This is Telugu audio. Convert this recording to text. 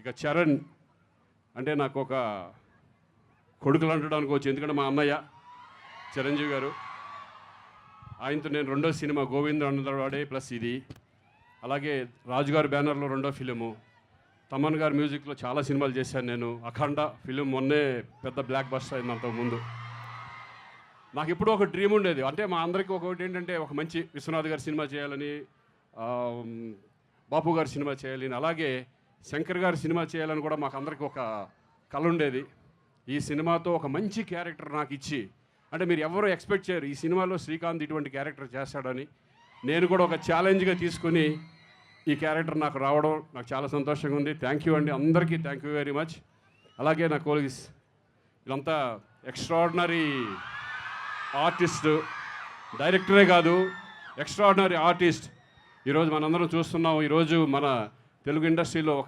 ఇక చరణ్ అంటే నాకు ఒక కొడుకులు అంటడం అనుకోవచ్చు, ఎందుకంటే మా అన్నయ్య చిరంజీవి గారు. ఆయనతో నేను రెండో సినిమా గోవింద అన్నవాడే ప్లస్ ఇది, అలాగే రాజుగారి బ్యానర్లో రెండో ఫిలిము, తమన్ గారి మ్యూజిక్లో చాలా సినిమాలు చేశాను నేను. అఖండ ఫిలిం మొన్నే పెద్ద బ్లాక్ బస్టర్ అయింది అంతకుముందు. నాకు ఎప్పుడూ ఒక డ్రీమ్ ఉండేది, అంటే మా అందరికీ ఒకటి ఏంటంటే ఒక మంచి విశ్వనాథ్ గారి సినిమా చేయాలని, బాపు గారి సినిమా చేయాలని, అలాగే శంకర్ గారి సినిమా చేయాలని కూడా మాకు అందరికీ ఒక కళ ఉండేది. ఈ సినిమాతో ఒక మంచి క్యారెక్టర్ నాకు ఇచ్చి, అంటే మీరు ఎవరు ఎక్స్పెక్ట్ చేయరు ఈ సినిమాలో శ్రీకాంత్ ఇటువంటి క్యారెక్టర్ చేస్తాడని. నేను కూడా ఒక ఛాలెంజ్గా తీసుకుని ఈ క్యారెక్టర్ నాకు రావడం నాకు చాలా సంతోషంగా ఉంది. థ్యాంక్ యూ అండి, అందరికీ థ్యాంక్ యూ వెరీ మచ్. అలాగే నా కోలీగ్స్ వీళ్ళంతా ఎక్స్ట్రాడినరీ ఆర్టిస్ట్, డైరెక్టరే కాదు ఎక్స్ట్రాడినరీ ఆర్టిస్ట్. ఈరోజు మనందరం చూస్తున్నాం, ఈరోజు మన తెలుగు ఇండస్ట్రీలో ఒక